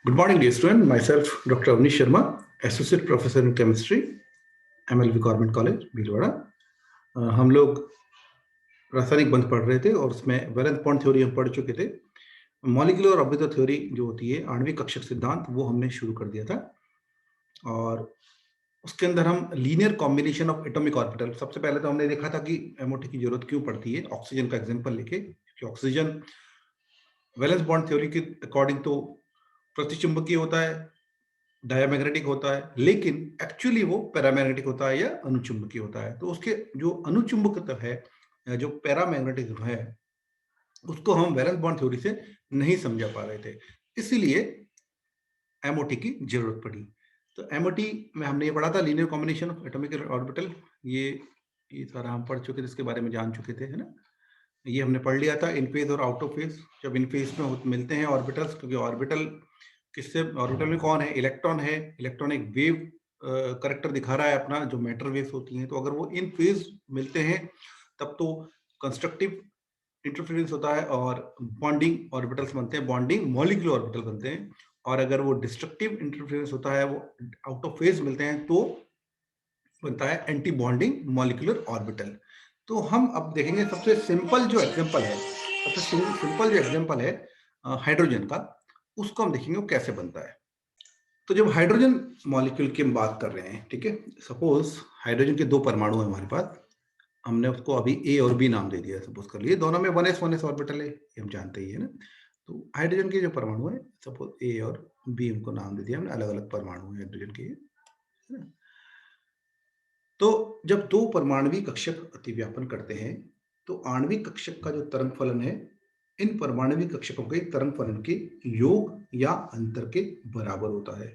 Good morning, dear student. Myself, Dr. Avnish Sharma, Associate Professor in Chemistry, MLB Government College, Bhilwara. हम लोग रासायनिक बंध पढ़ रहे थे और उसमें वैलेंस बॉन्ड थ्योरी हम पढ़ चुके थे। मॉलिक्यूलर ऑर्बिटल थ्योरी जो होती है, आणविक कक्षक सिद्धांत, वो हमने शुरू कर दिया था। और उसके अंदर हम linear combination of atomic orbital, सबसे पहले तो हमने देखा था कि एमओटी की जरूरत क्यों पड़ती है, ऑक्सीजन का एग्जाम्पल लेके कि ऑक्सीजन वैलेंस बॉन्ड थ्योरी के अकॉर्डिंग तो प्रतिचुंबकीय होता है, डायमैग्नेटिक होता है, लेकिन एक्चुअली वो पैरामैग्नेटिक होता है या अनुचुंबकीय होता है। तो उसके जो अनुचुंबकत्व है, जो पैरामैग्नेटिक है, उसको हम वैलेंस बॉन्ड थ्योरी से नहीं समझा पा रहे थे, इसीलिए एमओटी की जरूरत पड़ी। तो एमओटी में हमने ये पढ़ा था, linear combination of atomic orbital. ये सारा हम पढ़ चुके थे, इसके बारे में जान चुके थे, है ना। ये हमने पढ़ लिया था, इन फेज और आउट ऑफ फेज। जब इन फेज में मिलते हैं ऑर्बिटल्स, क्योंकि ऑर्बिटल किससे, ऑर्बिटल में कौन है, इलेक्ट्रॉन है। इलेक्ट्रॉन एक वेव करेक्टर दिखा रहा है अपना, जो मैटर वेव्स होती हैं। तो अगर वो इन फेज मिलते हैं तब तो कंस्ट्रक्टिव इंटरफेरेंस होता है और बॉन्डिंग ऑर्बिटल्स बनते हैं, बॉन्डिंग मॉलिक्यूलर ऑर्बिटल बनते हैं। और अगर वो डिस्ट्रक्टिव इंटरफेरेंस होता है, वो आउट ऑफ फेज मिलते हैं, तो बनता है एंटी बॉन्डिंग मॉलिक्यूलर ऑर्बिटल। तो हम अब देखेंगे सबसे सिंपल जो एग्जांपल है, हाइड्रोजन का, उसको हम देखेंगे वो कैसे बनता है। तो जब हाइड्रोजन मॉलिक्यूल की हम बात कर रहे हैं, ठीक है, सपोज हाइड्रोजन के दो परमाणु है हमारे पास, हमने उसको अभी ए और बी नाम दे दिया, सपोज कर लिए, दोनों में 1s ऑर्बिटल है, ये हम जानते ही है ना। तो हाइड्रोजन के जो परमाणु है, सपोज ए और बी, उनको नाम दे दिया हमने, अलग अलग परमाणु है हाइड्रोजन के, है ना। तो जब दो परमाणुवीय कक्षक अतिव्यापन करते हैं, तो आणविक कक्षक का जो तरंग फलन है, इन परमाणुवीय कक्षकों के तरंग फलन के योग या अंतर के बराबर होता है।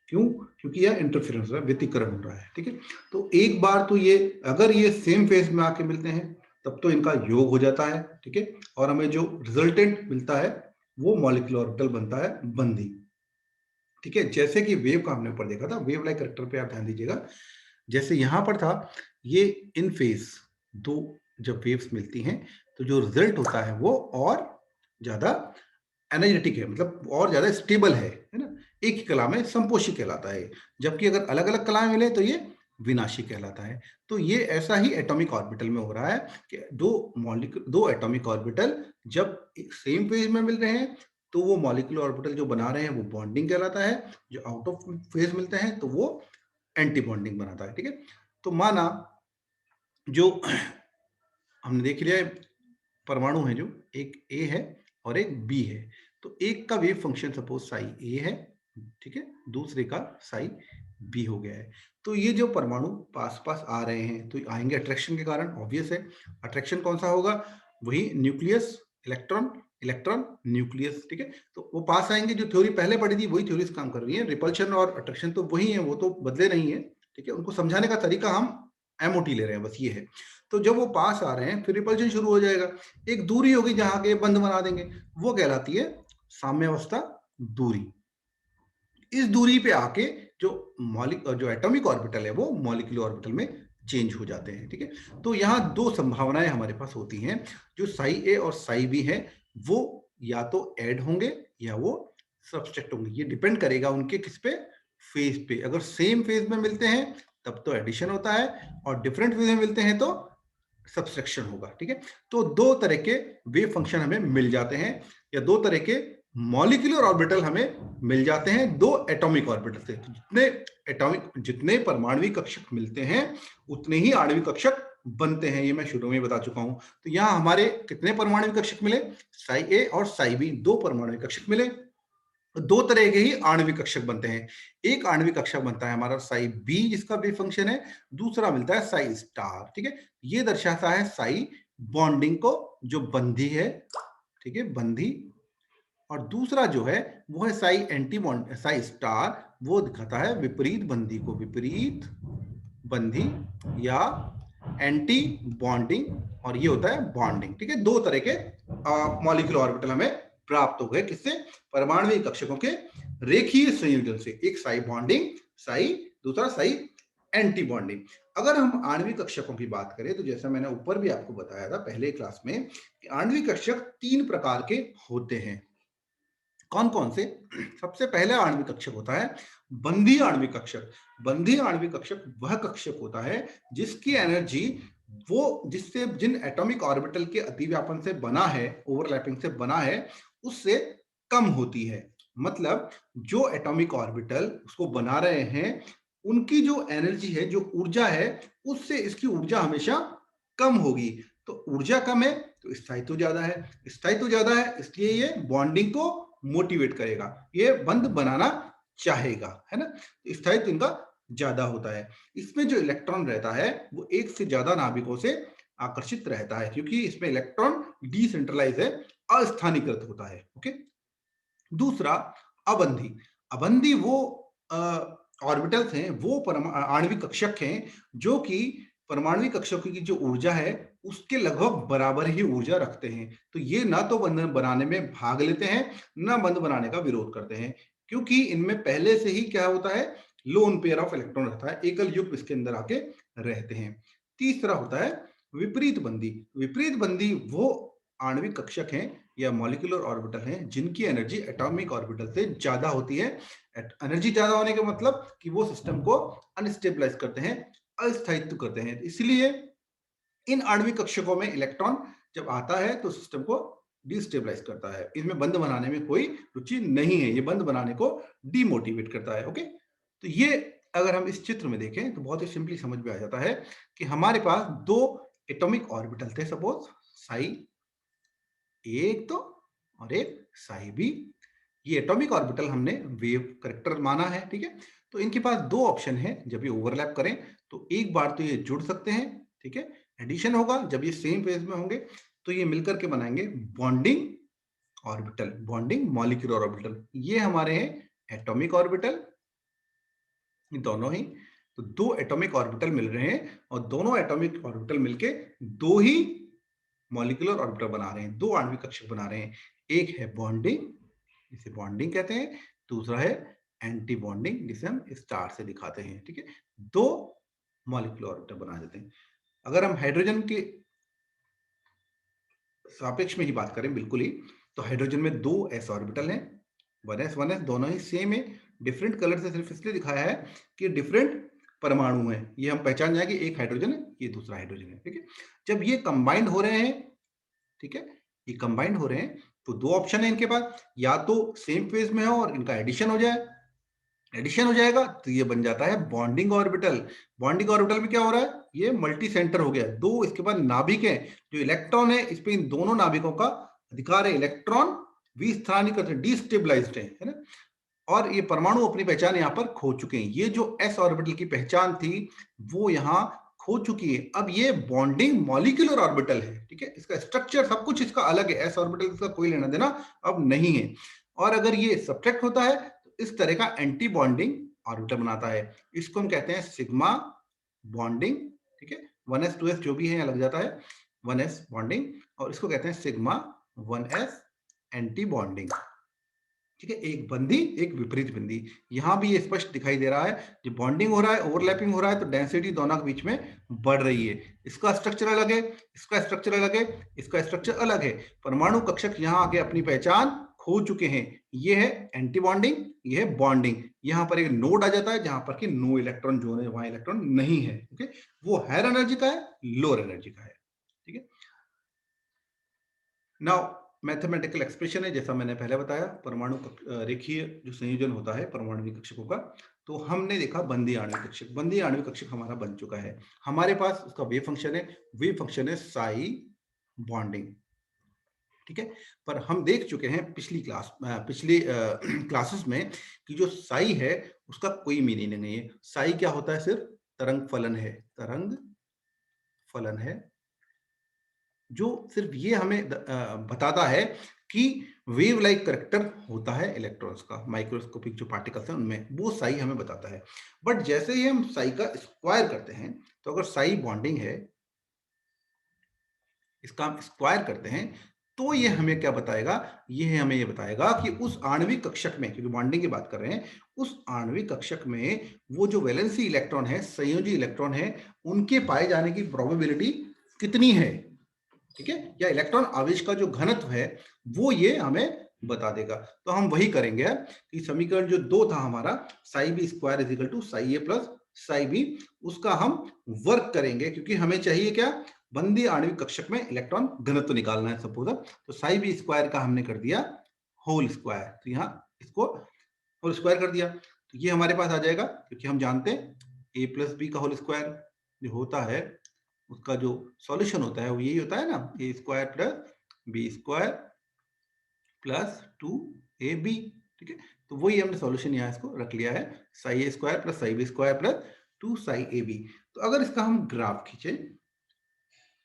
क्यों? क्योंकि यह इंटरफेरेंस हो रहा है, व्यतिकरण हो रहा है, ठीक है। तो एक बार तो ये, अगर ये सेम फेज में आके मिलते हैं, तब तो इनका योग हो जाता है, ठीक है। और हमें जो रिजल्टेंट मिलता है वो मॉलिक्यूलर ऑर्बिटल बनता है बंधी, ठीक है। जैसे कि वेव का हमने ऊपर देखा था, वेव लाइक करेक्टर पे आप ध्यान दीजिएगा। जैसे यहां पर था, ये इन फेज दो जब वेव्स मिलती हैं, तो जो रिजल्ट होता है वो और ज्यादा एनर्जेटिक है, मतलब और ज्यादा स्टेबल है ना। एक ही कला में समपोषी कहलाता है, जबकि अगर अलग अलग कला मिले तो ये विनाशी कहलाता है। तो ये ऐसा ही एटॉमिक ऑर्बिटल में हो रहा है कि दो एटॉमिक ऑर्बिटल जब सेम फेज में मिल रहे हैं, तो वो मॉलिक्यूलर ऑर्बिटल जो बना रहे हैं वो बॉन्डिंग कहलाता है। जो आउट ऑफ फेज मिलते हैं तो वो एंटी बॉन्डिंग बनाता है, ठीक है। तो माना जो हमने देख लिया है, परमाणु है जो, एक ए है और एक बी है। तो एक का वेव फंक्शन सपोज साई ए है, ठीक है, दूसरे का साई बी हो गया है। तो ये जो परमाणु पास पास आ रहे हैं, तो आएंगे अट्रैक्शन के कारण, ऑब्वियस है। अट्रैक्शन कौन सा होगा? वही न्यूक्लियस, इलेक्ट्रॉन, इलेक्ट्रॉन न्यूक्लियस, ठीक है। तो वो पास आएंगे, जो थ्योरी पहले पढ़ी थी वही थ्योरीज काम कर रही है। रिपल्शन और अट्रैक्शन तो वही है, वो तो बदले नहीं है, ठीक है। उनको समझाने का तरीका हम एमओटी ले रहे हैं, बस ये है। तो जब वो पास आ रहे हैं, फिर रिपल्शन शुरू हो जाएगा। एक दूरी होगी जहां के बंध बना देंगे, वो कहलाती है साम्यावस्था दूरी। इस दूरी पे आके जो एटॉमिक ऑर्बिटल है वो मॉलिक्यूलर ऑर्बिटल में चेंज हो जाते हैं, ठीक है। तो यहाँ दो संभावनाएं हमारे पास होती हैं, जो साई ए और साई बी है, वो या तो ऐड होंगे या वो सब्सट्रैक्ट होंगे। ये डिपेंड करेगा उनके किस पे, फेज पे। अगर सेम फेज में मिलते हैं तब तो एडिशन होता है, और डिफरेंट फेज में मिलते हैं तो सब्सट्रैक्शन होगा, ठीक है। तो दो तरह के वेव फंक्शन हमें मिल जाते हैं, या दो तरह के मॉलिक्यूलर ऑर्बिटल हमें मिल जाते हैं दो एटॉमिक ऑर्बिटल से। जितने परमाणुविक कक्षक मिलते हैं, उतने ही आणविक कक्षक बनते हैं, ये मैं शुरू में बता चुका हूं। तो यहां हमारे कितने परमाणुविक कक्षक मिले? साई ए और साई बी, दो परमाणुविक कक्षक मिले। दो तरह के ही आणविक कक्षक बनते हैं। एक आणविक कक्षक बनता है हमारा साई बी, जिसका वेव फंक्शन है। दूसरा मिलता है साई स्टार, ठीक है। ये दर्शाता है साई बॉन्डिंग को, जो बंधी है, ठीक है, बंधी। और दूसरा जो है वो है Sai anti bond, Sai star, वो दिखाता है विपरीत बंधी को, विपरीत बंधी या एंटी बॉन्डिंग। और ये होता है बॉन्डिंग, ठीक है। दो तरह के मॉलिक्यूलर ऑर्बिटल हमें प्राप्त हो गए, किससे? परमाणुविक कक्षकों के रेखीय संयोजन से। एक साई बॉन्डिंग साई, दूसरा साई एंटी बॉन्डिंग। अगर हम आणविक कक्षकों की बात करें, तो जैसा मैंने ऊपर भी आपको बताया था पहले क्लास में, कि आणविक कक्षक तीन प्रकार के होते हैं। कौन कौन से? सबसे पहला आणविक कक्षक होता है बंधी आणविक कक्षक। बंधी आणविक कक्षक वह कक्षक होता है जिसकी एनर्जी वो जिससे जिन एटॉमिक ऑर्बिटल के अतिव्यापन से बना है, ओवरलैपिंग से बना है, उससे कम होती है। मतलब जो एटॉमिक ऑर्बिटल उसको बना रहे हैं, उनकी जो एनर्जी है, जो ऊर्जा है, उससे इसकी ऊर्जा हमेशा कम होगी। तो ऊर्जा कम है तो स्थायित्व ज्यादा है, स्थायित्व ज्यादा है इसलिए ये बॉन्डिंग को मोटिवेट करेगा, ये बंध बनाना चाहेगा, है ना? तो स्थायित्व इनका ज्यादा होता है। इसमें जो इलेक्ट्रॉन रहता है वो एक से ज्यादा नाभिकों से आकर्षित रहता है, क्योंकि इसमें इलेक्ट्रॉन डिसेंट्रलाइज है, अस्थानीकृत होता है। ओके। दूसरा, अबंधी। अबंधी वो ऑर्बिटल्स हैं, वो आणविक कक्षक हैं जो कि परमाणविक कक्षकों की जो ऊर्जा है उसके लगभग बराबर ही ऊर्जा रखते हैं। तो ये ना तो बंधन बनाने में भाग लेते हैं, ना बंध बनाने का विरोध करते हैं, क्योंकि इनमें पहले से ही क्या होता है, लोन पेयर ऑफ इलेक्ट्रॉन रहता है, एकल युग्म इसके अंदर आके रहते हैं। तीसरा होता है विपरीत बंधी। विपरीत बंधी वो आणविक कक्षक हैं या मॉलिक्यूलर ऑर्बिटल हैं जिनकी एनर्जी एटॉमिक ऑर्बिटल से ज्यादा होती है। एनर्जी ज्यादा होने का मतलब कि वो सिस्टम को अनस्टेबलाइज करते हैं, अस्थायित्व करते हैं। इसलिए इन आणविक कक्षकों में इलेक्ट्रॉन जब आता है तो सिस्टम को डिस्टेबलाइज करता है। इसमें बंध बनाने में कोई रुचि नहीं है, ये बंध बनाने को डिमोटिवेट करता है। ओके। तो ये अगर हम इस चित्र में देखें तो बहुत ही सिंपली समझ में आ जाता है कि हमारे पास दो एटॉमिक ऑर्बिटल थे, सपोज साई एक तो और एक साई बी। ये एटॉमिक ऑर्बिटल हमने वेव करेक्टर माना है, ठीक है। तो इनके पास दो ऑप्शन है, जब ये ओवरलैप करें तो एक बार तो ये जुड़ सकते हैं, ठीक है। एडिशन होगा जब ये सेम फेज में होंगे तो ये मिलकर के बनाएंगे bonding orbital, bonding molecular orbital. ये हमारे हैं एटॉमिक ऑर्बिटल, ये दोनों ही। तो दो एटॉमिक ऑर्बिटल मिल रहे हैं और दोनों एटॉमिक ऑर्बिटल मिलके दो ही मॉलिक्यूलर ऑर्बिटल बना रहे हैं, दो आणविक कक्षक बना रहे हैं। एक है बॉन्डिंग, इसे बॉन्डिंग कहते हैं, दूसरा है एंटी बॉन्डिंग जिसे हम स्टार से दिखाते हैं, ठीक है। दो मॉलिक्यूलर ऑर्बिटल बना देते हैं। अगर हम हाइड्रोजन के सापेक्ष में ही बात करें बिल्कुल ही, तो हाइड्रोजन में दो एस ऑर्बिटल हैं, 1s दोनों ही सेम है। डिफरेंट कलर से सिर्फ इसलिए दिखाया है कि डिफरेंट परमाणु हैं, ये हम पहचान जाएंगे, एक हाइड्रोजन है, ये दूसरा हाइड्रोजन है, ठीक है। जब ये कंबाइंड हो रहे हैं, ठीक है, ये कंबाइंड हो रहे हैं तो दो ऑप्शन है इनके पास, या तो सेम फेज में हो और इनका एडिशन हो जाए, एडिशन हो जाएगा तो ये बन जाता है बॉन्डिंग ऑर्बिटल। बॉन्डिंग ऑर्बिटल में क्या हो रहा है, ये मल्टी सेंटर हो गया, दो इसके बाद नाभिक है, जो इलेक्ट्रॉन है इस पे इन दोनों नाभिकों का अधिकार है, इलेक्ट्रॉन विस्थानीकृत डिस्टेबलाइज्ड है ना। और ये परमाणु अपनी पहचान यहाँ पर खो चुके हैं, ये जो एस ऑर्बिटल की पहचान थी वो यहाँ खो चुकी है। अब ये बॉन्डिंग मॉलिक्यूलर ऑर्बिटल है, ठीक है, इसका स्ट्रक्चर सब कुछ इसका अलग है, एस ऑर्बिटल इसका कोई लेना देना अब नहीं है। और अगर ये सब्ट्रैक्ट होता है तो इस तरह का एंटी बॉन्डिंग ऑर्बिटल बनाता है, इसको हम कहते हैं सिग्मा बॉन्डिंग, ठीक है। 1s 2s जो भी है यहाँ लग जाता है 1s बॉन्डिंग, और इसको कहते हैं सिग्मा 1s एंटी बॉन्डिंग, ठीक है। एक बंधी एक विपरीत बंधी, यहां भी ये स्पष्ट दिखाई दे रहा है, जो बॉन्डिंग हो रहा है, ओवरलैपिंग हो रहा है तो डेंसिटी दोनों के बीच में बढ़ रही है। इसका स्ट्रक्चर अलग है, इसका स्ट्रक्चर अलग है, इसका स्ट्रक्चर अलग है। परमाणु कक्षक यहां आके अपनी पहचान खो चुके हैं, ये है एंटी बॉन्डिंग, ये है बॉन्डिंग। यहां पर एक नोड आ जाता है जहां पर कि नो इलेक्ट्रॉन जोन है, वहां इलेक्ट्रॉन नहीं है, ओके। वो हायर एनर्जी का है, लोअर एनर्जी का है, ठीक है। नाउ मैथमेटिकल एक्सप्रेशन है, जैसा मैंने पहले बताया, परमाणु रेखीय जो संयोजन होता है परमाणु कक्षकों का, तो हमने देखा बंधी आणविक कक्षक। बंधी आणविक कक्षक हमारा बन चुका है, हमारे पास उसका वेव फंक्शन है, वेव फंक्शन है साई बॉन्डिंग, ठीक है। पर हम देख चुके हैं पिछली क्लासेस में कि जो साई है उसका कोई मीनिंग नहीं है। साई क्या होता है, सिर्फ तरंग फलन है, तरंग फलन है, जो सिर्फ ये हमें बताता है कि वेव लाइक करेक्टर होता है इलेक्ट्रॉन्स का, माइक्रोस्कोपिक जो पार्टिकल्स हैं उनमें, वो साई हमें बताता है। बट जैसे ही हम साई का स्क्वायर करते हैं, तो अगर साई बॉन्डिंग है, इसका हम स्क्वायर करते हैं, तो ये हमें क्या बताएगा, ये हमें ये बताएगा कि उस आणविक कक्षक में, क्योंकि बॉन्डिंग की बात कर रहे हैं, उस आणविक कक्षक में वो जो वैलेंसी इलेक्ट्रॉन है, संयोजी इलेक्ट्रॉन है, उनके पाए जाने की प्रोबेबिलिटी कितनी है, ठीक है, या इलेक्ट्रॉन आवेश का जो घनत्व है वो ये हमें बता देगा। तो हम वही करेंगे कि समीकरण जो 2 था हमारा psi B square is equal to psi A plus psi B, उसका हम वर्क करेंगे, क्योंकि हमें चाहिए क्या, बंदी आणविक कक्षक में इलेक्ट्रॉन घनत्व निकालना है सपोज। तो साई बी स्क्वायर का हमने कर दिया होल स्क्वायर, तो यहाँ इसको होल स्क्वायर कर दिया, तो ये हमारे पास आ जाएगा, क्योंकि हम जानते हैं ए प्लस बी का होल स्क्वायर जो होता है उसका जो सॉल्यूशन होता है वो यही होता है ना, a square plus b square plus 2ab। ठीक है, तो वही हमने सॉल्यूशन यहाँ इसको रख लिया है, psi a square plus psi B square plus 2 psi a b. तो अगर इसका हम ग्राफ खींचे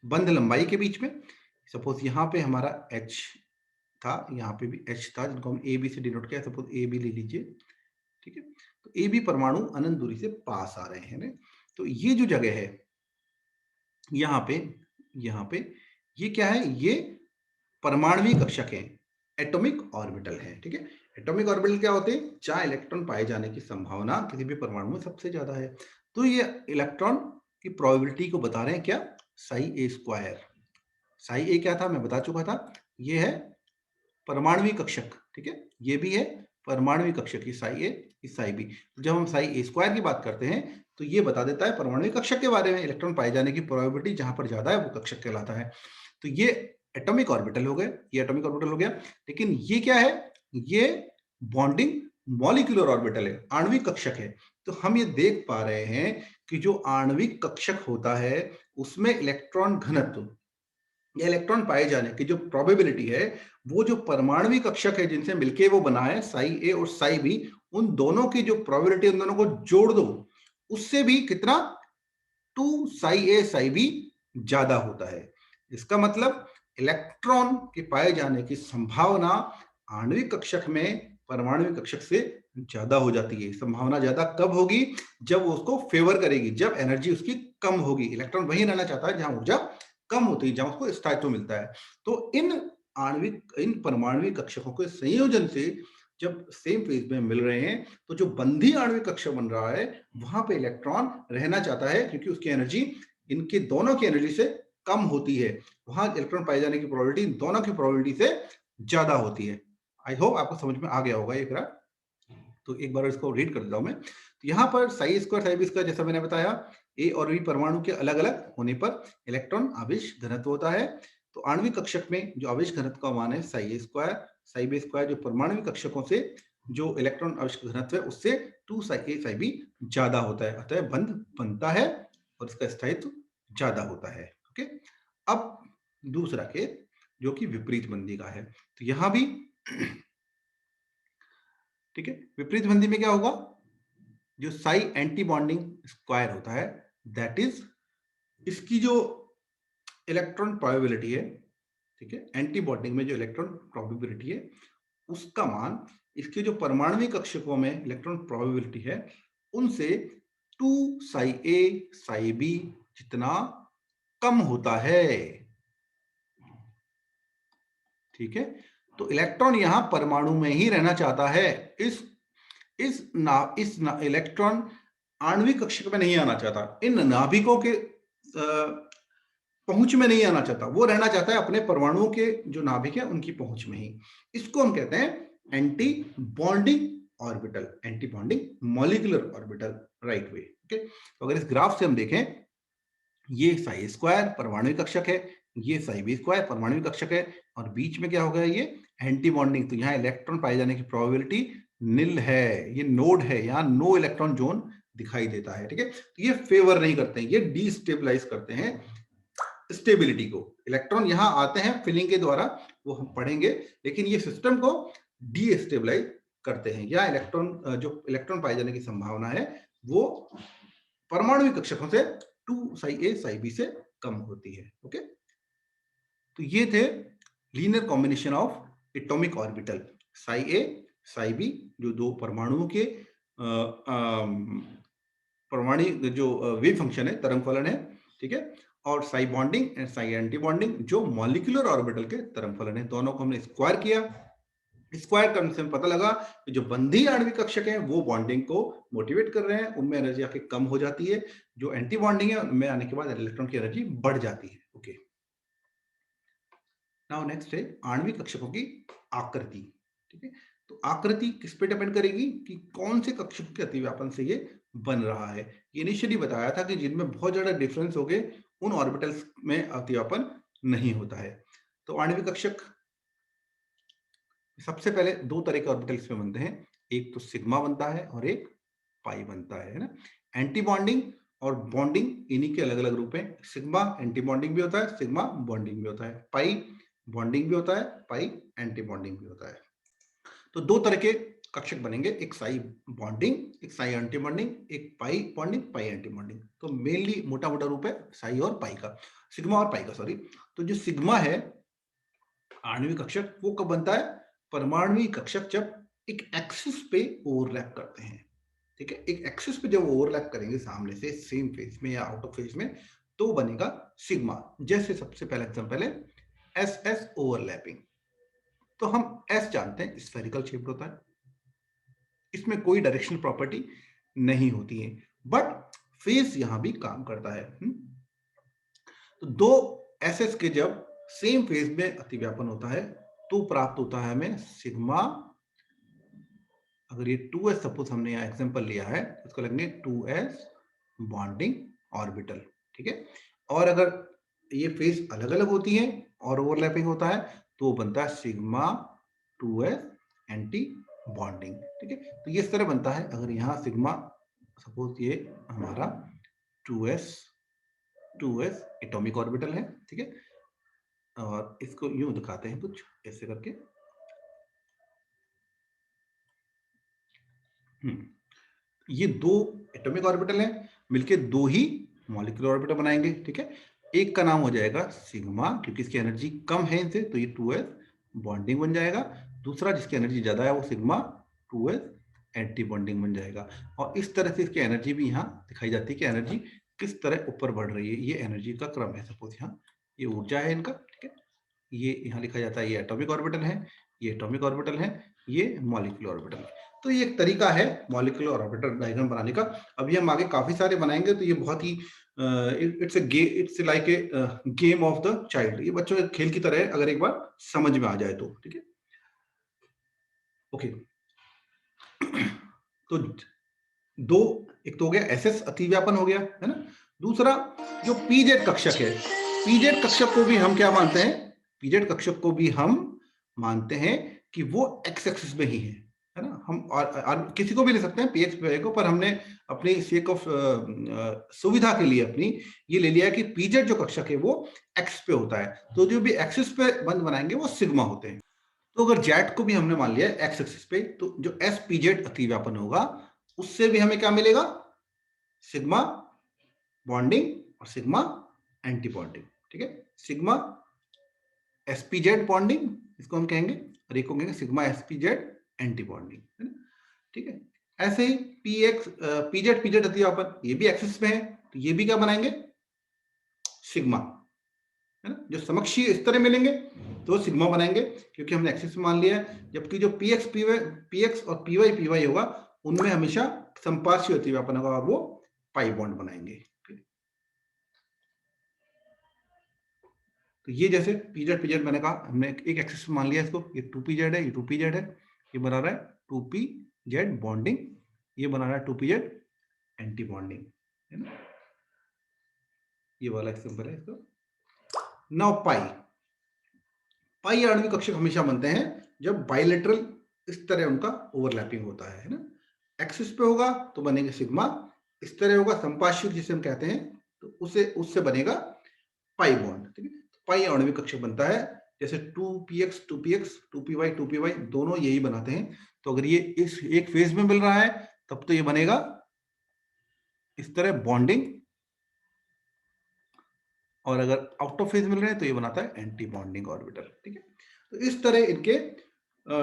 बंध लंबाई के बीच में, सपोज यहाँ पे हमारा h था, यहाँ पे भी h था, जिनको हम ए बी से डिनोट किया, सपोज ए बी ले लीजिए। ठीक है, तो ए बी परमाणु अनंत दूरी से पास आ रहे हैं ना, तो ये जो जगह है यहाँ पे ये क्या है, ये परमाणुविक कक्षक है, एटॉमिक ऑर्बिटल है। ठीक है, एटॉमिक ऑर्बिटल क्या होते हैं, जहां इलेक्ट्रॉन पाए जाने की संभावना किसी भी परमाणु में सबसे ज्यादा है। तो ये इलेक्ट्रॉन की प्रोबेबिलिटी को बता रहे हैं क्या, साई ए स्क्वायर। साई ए क्या था मैं बता चुका था, ये है परमाणुविक कक्षक। ठीक है, ये भी है परमाणुविक कक्षक, ये साई ए, ये साई बी। जब हम साई ए स्क्वायर की बात करते हैं तो ये बता देता है परमाणुविक कक्षक के बारे में, इलेक्ट्रॉन पाए जाने की प्रोबेबिलिटी जहां पर ज्यादा है वो कक्षक कहलाता है। तो ये एटॉमिक ऑर्बिटल हो गए, ये एटॉमिक ऑर्बिटल हो गया। लेकिन ये क्या है, ये बॉन्डिंग मॉलिक्यूलर ऑर्बिटल है, आणविक कक्षक है। तो हम ये देख पा रहे हैं कि जो आणविक कक्षक होता है उसमें इलेक्ट्रॉन घनत्व या इलेक्ट्रॉन पाए जाने की जो प्रोबेबिलिटी है, वो जो परमाणुविक कक्षक है जिनसे मिलके वो बना है साई ए और साई बी, उन दोनों की जो प्रोबेबिलिटी, उन दोनों को जोड़ दो, उससे भी कितना, 2 साई ए साई बी ज्यादा होता है। इसका मतलब इलेक्ट्रॉन के पाए जाने की संभावना आणविक कक्षक में परमाणुविक कक्षक से ज्यादा हो जाती है। संभावना ज्यादा कब होगी, जब वो उसको फेवर करेगी, जब एनर्जी उसकी कम होगी। इलेक्ट्रॉन वहीं रहना चाहता है जहां ऊर्जा कम होती है, जहां उसको स्थायित्व मिलता है। तो इन परमाणुविक कक्षकों के संयोजन से जब सेम फेज में मिल रहे हैं, तो जो बंधी आणविक कक्षक बन रहा है वहां पे इलेक्ट्रॉन रहना चाहता है, क्योंकि उसकी एनर्जी इनके दोनों की एनर्जी से कम होती है। वहां इलेक्ट्रॉन पाए जाने की प्रोबेबिलिटी इन दोनों की प्रोबेबिलिटी से ज्यादा होती है। आई होप आपको समझ में आ गया होगा ये ग्राफ। तो एक बार इसको रीड कर देता हूं मैं। तो यहाँ पर psi square psi B square, जैसा मैंने बताया, ए और बी परमाणु के अलग अलग होने पर इलेक्ट्रॉन आवेश घनत्व होता है। तो आणविक कक्षक में जो आवेश घनत्व का मान है psi a square psi B square, जो परमाणुविक कक्षकों से जो इलेक्ट्रॉन आवेश घनत्व है उससे 2 साई ए साई बी ज्यादा होता है, अतः बंध बनता है और इसका स्थायित्व ज्यादा होता है। ओके, अब दूसरा केस जो कि विपरीत बंदी का है, तो यहां भी ठीक है, विपरीत बंदी में क्या होगा, जो साई एंटी बॉन्डिंग स्क्वायर होता है, दैट इज इसकी जो इलेक्ट्रॉन प्रोबेबिलिटी है, ठीक है, एंटी बॉन्डिंग में जो इलेक्ट्रॉन प्रोबेबिलिटी है उसका मान इसके जो परमाणुविक कक्षकों में इलेक्ट्रॉन प्रोबेबिलिटी है उनसे 2 साई ए साई बी जितना कम होता है। ठीक है, तो इलेक्ट्रॉन यहां परमाणु में ही रहना चाहता है, इस इलेक्ट्रॉन आणविक कक्षक में नहीं आना चाहता, इन नाभिकों के पहुंच में नहीं आना चाहता, वो रहना चाहता है अपने परमाणुओं के जो नाभिक है उनकी पहुंच में ही। इसको हम कहते हैं anti bonding orbital, anti bonding molecular orbital, right way. Okay, तो अगर इस ग्राफ से हम देखें, ये साई स्क्वायर परमाणुविक कक्षक है, ये साई बी स्क्वायर परमाणुविक कक्षक है, और बीच में क्या हो गया, ये एंटी बॉन्डिंग। तो यहाँ इलेक्ट्रॉन पाए जाने की प्रोबेबिलिटी निल है, ये नोड है, यहाँ नो इलेक्ट्रॉन जोन दिखाई देता है। ठीक है, तो ये फेवर नहीं करते हैं, ये डिस्टेबलाइज करते हैं स्टेबिलिटी को। इलेक्ट्रॉन यहां आते हैं फिलिंग के द्वारा, वो हम पढ़ेंगे, लेकिन ये सिस्टम को डीस्टेबलाइज करते हैं, या इलेक्ट्रॉन जो इलेक्ट्रॉन पाए जाने की संभावना है वो परमाणुविक कक्षकों से 2 साई ए साई बी से कम होती है। ओके, तो ये थे linear combination of atomic orbital, psi A psi B, जो दो परमाणुओं के परमाणु जो वेव फंक्शन है, तरंग फलन है। ठीक है, और Sai bonding and Sai anti bonding जो मॉलिक्यूलर ऑर्बिटल के तरंग फलन है, दोनों को हमने स्क्वायर किया। स्क्वायर करने से पता लगा कि जो बंधी आणविक कक्षक हैं वो बॉन्डिंग को मोटिवेट कर रहे हैं, उनमें एनर्जी आके कम हो जाती है। जो एंटी बॉन्डिंग है उनमें आने के बाद इलेक्ट्रॉन की एनर्जी बढ़ जाती है। ओके, नाउ नेक्स्ट है आणविक कक्षकों की आकृति। ठीक है। तो आकृति किस पे डिपेंड करेगी कि कौन से कक्षक के अतिव्यापन से ये बन रहा है। इनिशियली बताया था कि जिनमें बहुत ज्यादा डिफरेंस हो गए उन ऑर्बिटल्स में अतिव्यापन नहीं होता है। तो आणविक कक्षक सबसे पहले दो तरह के ऑर्बिटल्स में बनते हैं, एक तो सिग्मा बनता है और एक पाई बनता है ना। एंटी बॉन्डिंग और बॉन्डिंग इन्हीं के अलग अलग रूप हैं। सिग्मा एंटी बॉन्डिंग भी होता है, सिग्मा बॉन्डिंग भी होता है, पाई बॉन्डिंग भी होता है, पाई एंटी बॉन्डिंग भी होता है। तो दो तरह के कक्षक बनेंगे, एक साई बॉन्डिंग, एक साई एंटी बॉन्डिंग, एक पाई बॉन्डिंग, पाई एंटी बॉन्डिंग। तो मेनली मोटा मोटा रूप है साई और पाई का, सिग्मा और पाई का, सॉरी। तो जो सिग्मा है आणविक कक्षक, वो कब बनता है? परमाणुविक कक्षक जब एक एक्सिस पे ओवरलैप करते हैं, ठीक है। एक एक्सिस पे जब ओवरलैप करेंगे सामने से, सेम फेज में या आउट ऑफ फेज में, तो बनेगा सिग्मा। जैसे सबसे पहला एग्जांपल है एस एस ओवरलैपिंग। तो हम एस जानते हैं स्फेरिकल शेप होता है, इसमें कोई डायरेक्शनल प्रॉपर्टी नहीं होती है, बट फेज यहां भी काम करता है। तो दो एस एस के जब सेम फेज में अतिव्यापन होता है तो प्राप्त होता है हमें सिग्मा। अगर ये 2s सपोज हमने यहाँ एग्जांपल लिया है, इसको लगेंगे 2s बॉन्डिंग ऑर्बिटल, ठीक है। और अगर ये फेज अलग अलग होती है और ओवरलैपिंग होता है तो बनता है सिग्मा 2s एंटी बॉन्डिंग, ठीक है। तो ये इस तरह बनता है। अगर यहाँ सिग्मा, सपोज ये हमारा 2s एटॉमिक ऑर्बिटल है, ठीक है। और इसको यूं दिखाते हैं कुछ ऐसे करके। ये दो एटॉमिक ऑर्बिटल हैं, मिलके दो ही मॉलिक्यूलर ऑर्बिटल बनाएंगे, ठीक है। एक का नाम हो जाएगा सिग्मा, क्योंकि इसकी एनर्जी कम है इनसे, तो ये 2s बॉन्डिंग बन जाएगा। दूसरा जिसकी एनर्जी ज्यादा है वो सिग्मा 2s एंटी बॉन्डिंग बन जाएगा। और इस तरह से इसकी एनर्जी भी यहाँ दिखाई जाती है कि एनर्जी किस तरह ऊपर बढ़ रही है। ये एनर्जी का क्रम है। सपोज यहाँ ये ऊर्जा है इनका, ठीक है। ये यहाँ लिखा जाता है ये एटॉमिक ऑर्बिटल है, ये एटॉमिक ऑर्बिटल है, ये मॉलिक्यूलर ऑर्बिटल है। तो ये एक तरीका है मॉलिक्यूलर ऑर्बिटल डायग्राम बनाने का। अभी हम आगे काफी सारे बनाएंगे, तो ये बहुत ही it's like a game of the child. ये बच्चों के खेल की तरह है, अगर एक बार समझ में आ जाए तो, ठीक है। ओके। तो दो, एक तो हो गया एसएस अतिव्यापन हो गया, है ना। दूसरा जो पीजेड कक्षक है, पीजेड कक्षक को भी हम क्या मानते हैं? पीजेड कक्षक को भी हम मानते हैं कि वो एक्स एक्सिस में ही है ना। हम और किसी को भी ले सकते हैं पीएक्स पे को, पर हमने अपनी सेक ऑफ सुविधा के लिए अपनी ये ले लिया कि पीजेड जो कक्षक है वो एक्स पे होता है। तो जो भी एक्सिस पे बंद बनाएंगे वो सिग्मा होते हैं। तो अगर जेड को भी हमने मान लिया एक्स एक्सिस पे, तो जो एस पीजेड अतिव्यापन होगा उससे भी हमें क्या मिलेगा? सिग्मा बॉन्डिंग और सिग्मा एंटी बॉन्डिंग, ठीक है। सिग्मा एसपीजेड बॉन्डिंग इसको हम कहेंगे, और एक को कहेंगे सिग्मा एसपीजेड एंटी बॉन्डिंग, है ना, ठीक है। ऐसे ही पीएक्स पीजेड पीजेड अतिव्यापन, ये भी एक्सिस में है, तो ये भी क्या बनाएंगे? सिग्मा, है ना। जो समकक्षीय इस तरह मिलेंगे तो सिग्मा बनाएंगे, क्योंकि हमने एक्सिस में मान लिया है। जबकि जो पीएक्स और पीवाई होगा उनमें हमेशा संपार्श्विक अतिव्यापन होगा और वो पाई बॉन्ड बनाएंगे। तो ये जैसे पीजेड पीजेड मैंने कहा, हमने एक एक्सिस मान लिया इसको, ये 2pz है, ये 2pz है, ये बना रहा है 2pz बॉन्डिंग, ये बना रहा है 2pz एंटी बॉन्डिंग, है ना। ये वाला एग्जांपल है इसको। नाउ पाई, पाई आणविक कक्षक हमेशा बनते हैं जब बाइलेटरल इस तरह उनका ओवरलैपिंग होता है ना। एक्सिस पे होगा तो बनेंगे सिग्मा, इस तरह होगा संपार्श्विक जिसे हम कहते हैं, तो उससे बनेगा पाई बॉन्ड, ठीक है। पाई आणविक कक्षक बनता है जैसे 2px 2px 2py दोनों यही बनाते हैं। तो अगर ये इस एक फेज में मिल रहा है तब तो ये बनेगा इस तरह बॉन्डिंग, और अगर आउट ऑफ फेज मिल रहे हैं तो ये बनाता है एंटी बॉन्डिंग ऑर्बिटल, ठीक है। तो इस तरह इनके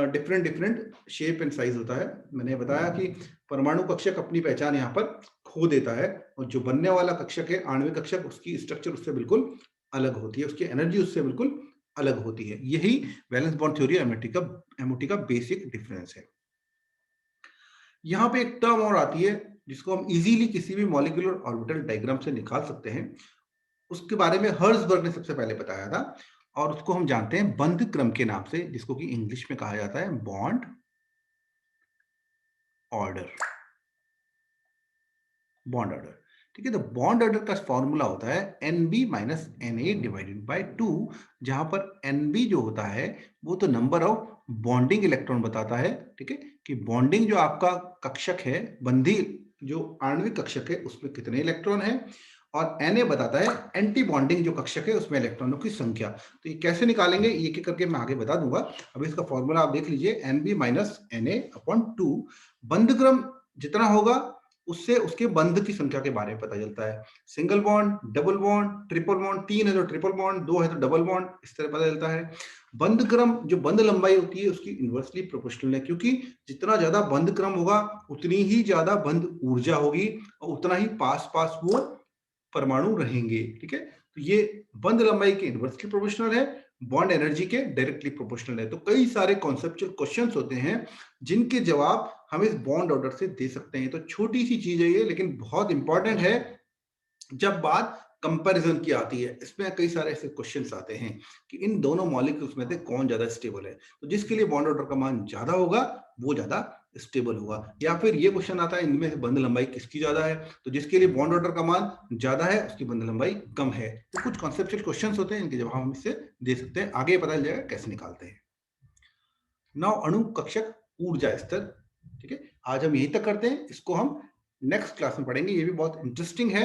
different different shape and size होता है। मैंने बताया कि परमाणु कक्षक अपनी पहचान यहाँ पर खो देता है, और जो बनने वाला कक्षक है आणविक कक्षक, उसकी स्ट्रक्चर उससे बिल्कुल अलग होती है, उसकी एनर्जी उससे बिल्कुल अलग होती है। यही वैलेंस बॉन्ड थ्योरी एमओटी का बेसिक डिफरेंस है। यहाँ पे एक टर्म और आती है जिसको हम इजीली किसी भी मॉलिक्यूलर ऑर्बिटल डायग्राम से निकाल सकते हैं। उसके बारे में हर्ट्जबर्ग ने सबसे पहले बताया था। और उसको हम जानते हैं बंध क्रम के नाम से, जिसको कि इंग्लिश में कहा जाता है बॉन्ड ऑर्डर। बॉन्ड ऑर्डर, ठीक है। तो बॉन्ड ऑर्डर का फॉर्मूला होता है Nb minus Na divided by 2, जहां पर Nb जो होता है वो तो नंबर ऑफ बॉन्डिंग इलेक्ट्रॉन बताता है, ठीक है, कि बॉन्डिंग जो आपका कक्षक है, बंधी जो आणविक कक्षक है उसमें कितने इलेक्ट्रॉन है, और Na बताता है एंटी बॉन्डिंग जो कक्षक है उसमें इलेक्ट्रॉनों की संख्या। तो ये कैसे निकालेंगे ये एक करके मैं आगे बता दूंगा। अभी इसका फॉर्मूला आप देख लीजिए, Nb माइनस Na अपॉन 2, बंध क्रम जितना होगा उससे उसके बंध की संख्या के बारे में पता चलता है। Single bond, double bond, triple bond, 3 है तो ट्रिपल बॉन्ड, 2 है तो डबल बॉन्ड, इस तरह पता चलता है। बंध क्रम जो बंध लंबाई होती है उसकी इनवर्सली प्रोपोर्शनल है, क्योंकि जितना ज्यादा बंध क्रम होगा उतनी ही ज्यादा बंध ऊर्जा होगी और उतना ही पास पास वो परमाणु रहेंगे, ठीक है। तो ये बंध लंबाई के इनवर्सली प्रोपोर्शनल है, बॉन्ड एनर्जी के डायरेक्टली प्रोपोर्शनल है। तो कई सारे कॉन्सेप्चुअल क्वेश्चंस होते हैं जिनके जवाब हम इस बॉन्ड ऑर्डर से दे सकते हैं। तो छोटी सी चीज है ये, लेकिन बहुत इंपॉर्टेंट है जब बात कंपैरिजन की आती है। इसमें कई सारे ऐसे क्वेश्चंस आते हैं कि इन दोनों मॉलिक्यूल्स में से कौन ज्यादा स्टेबल है, तो जिसके लिए बॉन्ड ऑर्डर का मान ज्यादा होगा वो ज्यादा स्टेबल होगा। या फिर ये क्वेश्चन आता है इनमें से बंध लंबाई किसकी ज्यादा है, तो जिसके लिए बॉन्ड ऑर्डर का मान ज्यादा है उसकी बंध लंबाई कम है। तो कुछ कॉन्सेप्चुअल क्वेश्चंस होते हैं, इनके जवाब हम इससे दे सकते हैं। आगे पता चल जाएगा कैसे निकालते हैं। नौ अणु कक्षक ऊर्जा स्तर, ठीक है। आज हम यहीं तक करते हैं, इसको हम नेक्स्ट क्लास में पढ़ेंगे। ये भी बहुत इंटरेस्टिंग है।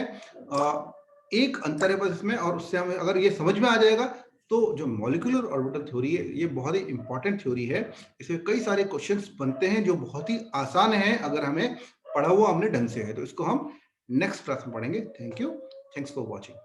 एक अंतर है बस इसमें, और उससे हमें अगर ये समझ में आ जाएगा तो जो मॉलिक्यूलर ऑर्बिटल थ्योरी है ये बहुत ही इंपॉर्टेंट थ्योरी है। इसमें कई सारे क्वेश्चंस बनते हैं जो बहुत ही आसान है अगर हमें पढ़ा हुआ हमने ढंग से है। तो इसको हम नेक्स्ट क्लास में पढ़ेंगे। Thank you, thanks for watching.